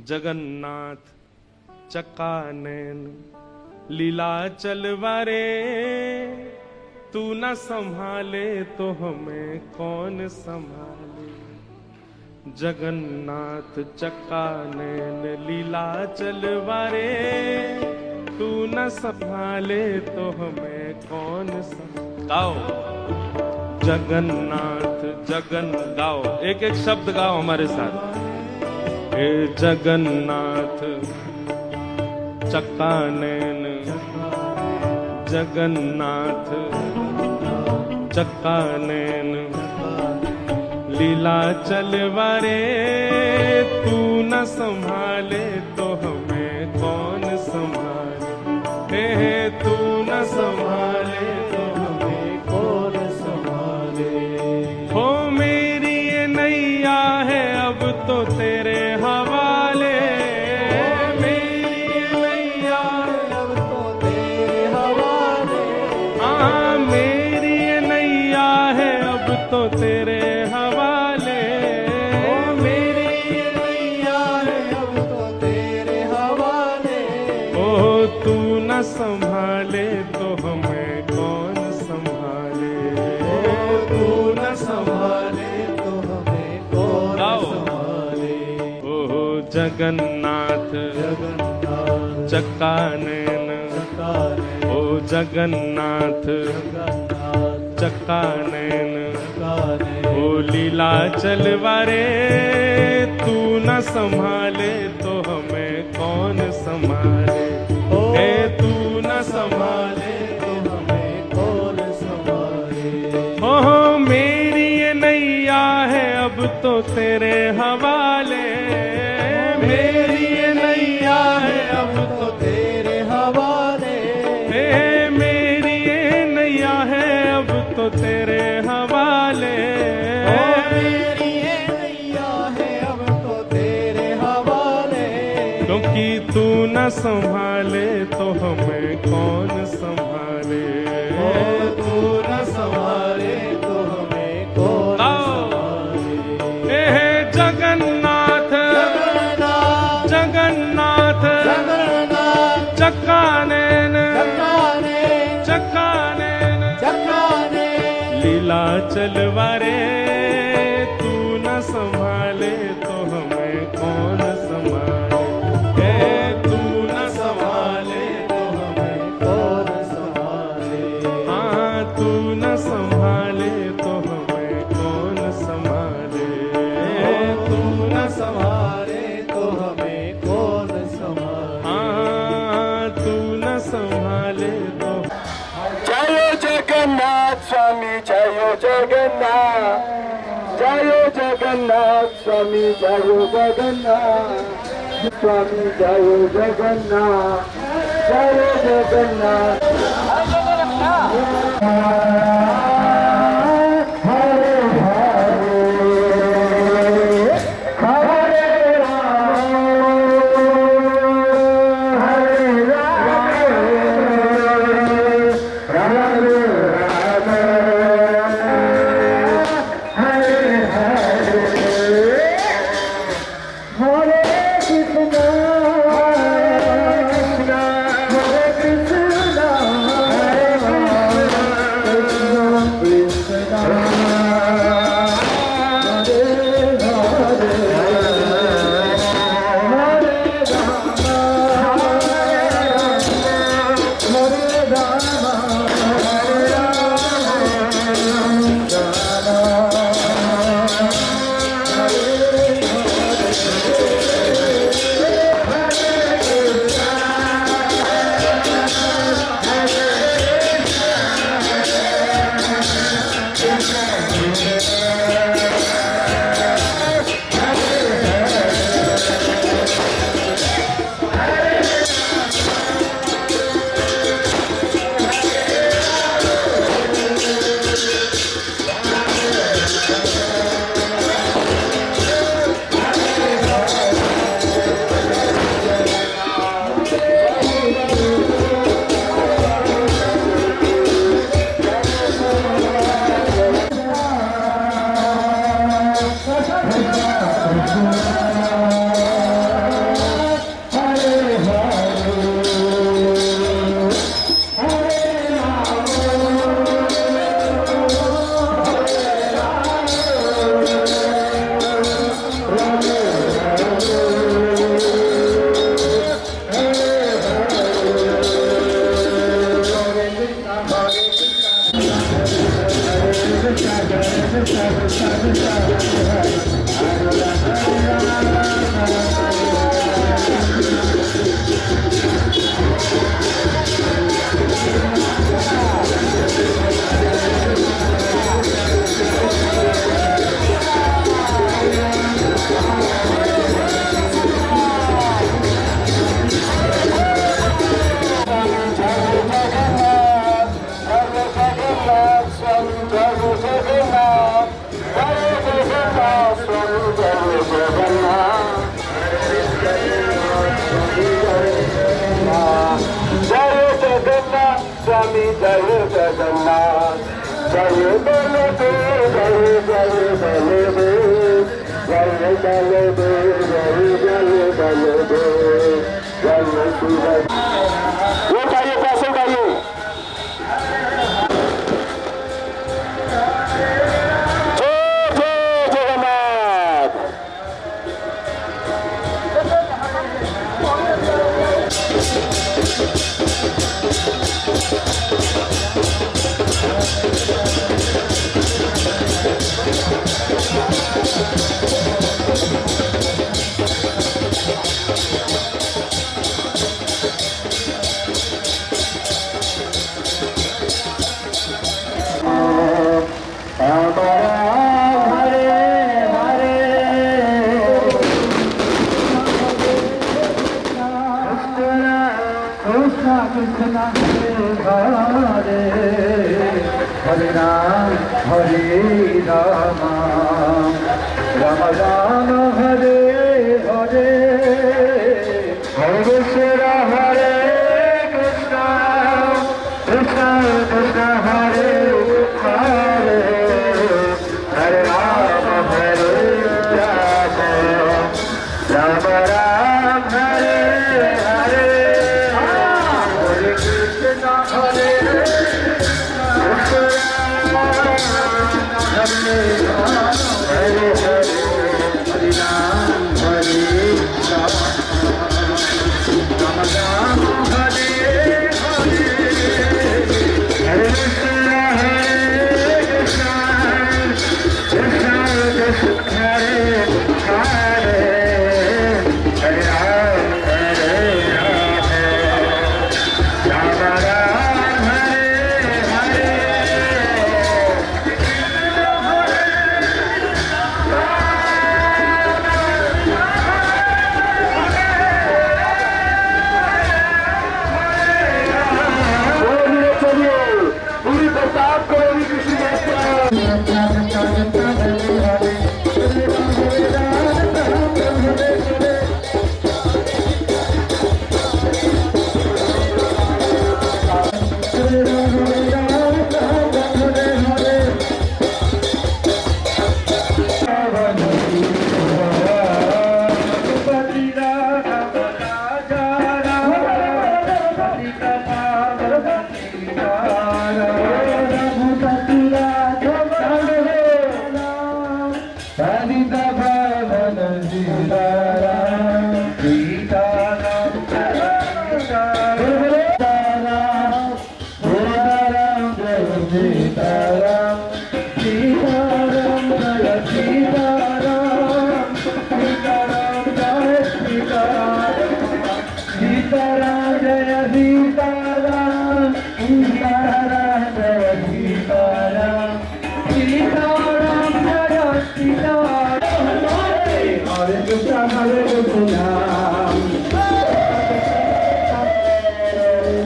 जगन्नाथ चक्कानैन लीला चलवारे, तू न संभाले तो हमें कौन संभाले। जगन्नाथ चक्कानैन लीला चलवारे, तू न संभाले तो हमें कौन संभाले। गाओ जगन्नाथ जगन, गाओ एक एक शब्द गाओ हमारे साथ। हे जगन्नाथ चक्कानैन, जगन्नाथ चक्कानैन लीला चलवारे, तू न संभाले तो हमें कौन संभाले। हे तू न संभाले तो हमें कौन संभाले। हो मेरी ये नैया है अब तो तेरे हवाले, मेरी ये नैया है अब तो तेरे हवाले। हाँ मेरी ये नैया है अब तो तेरे हवाले, मेरी ये नैया है अब तो तेरे हवाले। ओ तू न संभाले तो हमें कौन संभाले। ओ तू न संभाले तो हमें कौन संभाले। ओ जगन्नाथ चक्कानैन, ओ जगन्नाथ चक्कानैन ओ लीला चलवारे, तू न संभाले तो हमें कौन संभाले। हे तू न संभाले तो हमें कौन संभाले। हो मेरी ये नैया है अब तो तेरे हवाले, मेरी ये नैया है अब तो तेरे हवाले। हे मेरी ये नैया है अब तो तेरे हवाले, मेरी ये नैया है अब तो तेरे हवाले। क्योंकि तू न संभाले तो हमें कौन संभाले। तू न संभाले तो हमें कौन संभाले। हे जगन्नाथ जगन्नाथ चक्कानैन चक्कानैन लीला चलवारे, तू न संभाले तो हमें कौन संभाले। हे तू न संभाले तो हमें कौन संभाले। हाँ तू न संभाले तो हमें कौन संभाले। तू न संभाले तो हमें कौन संभाले। हाँ तू न संभाले तो। जय जगन्नाथ स्वामी जय जगन्नाथ, जय जगन्नाथ स्वामी जय जगन्नाथ, स्वामी जय जगन्नाथ, जय जगन्नाथ। स्वामी जय जगन्नाथ जय बलदेव जय जय बलदेव जय बलदेव जय जय बलदेव जय सूरज वो गाइए पैसे गाइए Krishna Hare Hare Ram Hare Rama Rama Rama Hare Hare Hare Krishna Hare Krishna Krishna Krishna Hare Hare Hare Rama Hare Rama Rama Rama Hare Hare Krishna Krishna Hare Hare Hare Rama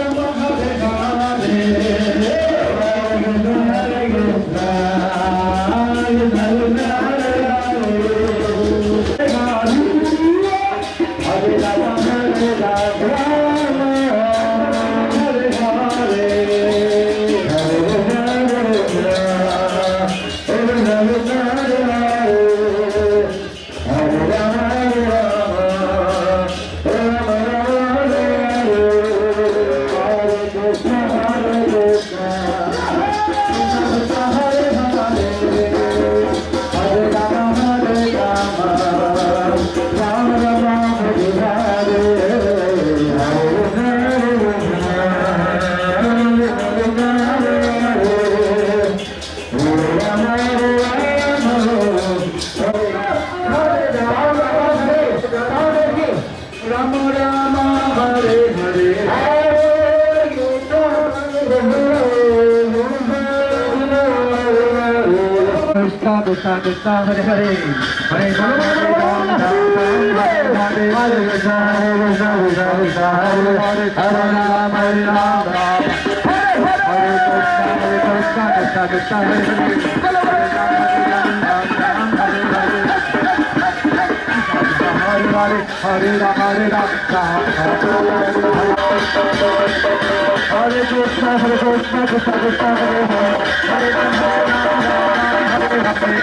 Hare Rama Hare Krishna Krishna Krishna Hare Hare Hare Rama Hare Rama Hare Krishna Krishna Krishna Hare Hare Hare Rama Hare Rama Hare Hare Ram Hare Ram Hare Krishna Krishna Krishna Hare Hare Hare Ram Hare Ram Hare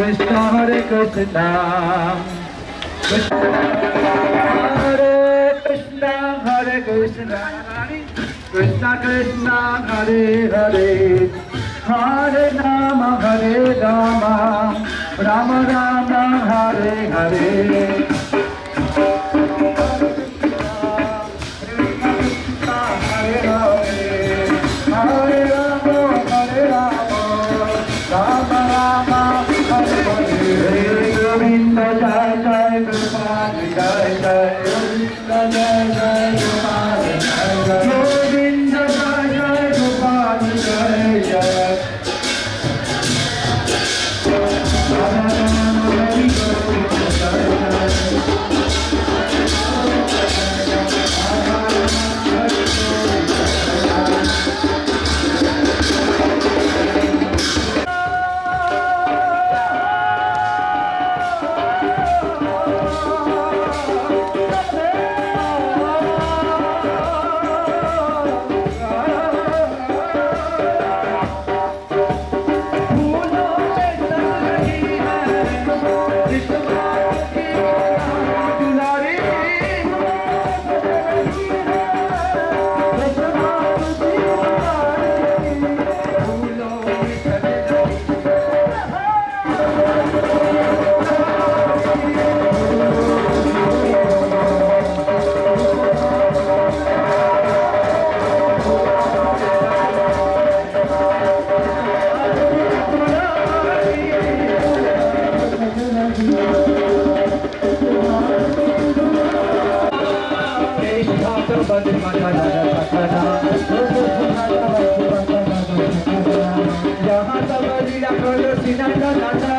Krishna Hare Krishna Hare Krishna Krishna Krishna Hare Hare Hare Rama Hare Rama Rama Rama Hare Hare Govinda Jai Jai Gopal Jai Jai Govinda Jai Jai Gopal Jai Jai Govinda Jai Jai Gopal Jai Jai Rama Rama Hari Govinda Jai Jai Jहाँ तब लीला करो सिनाई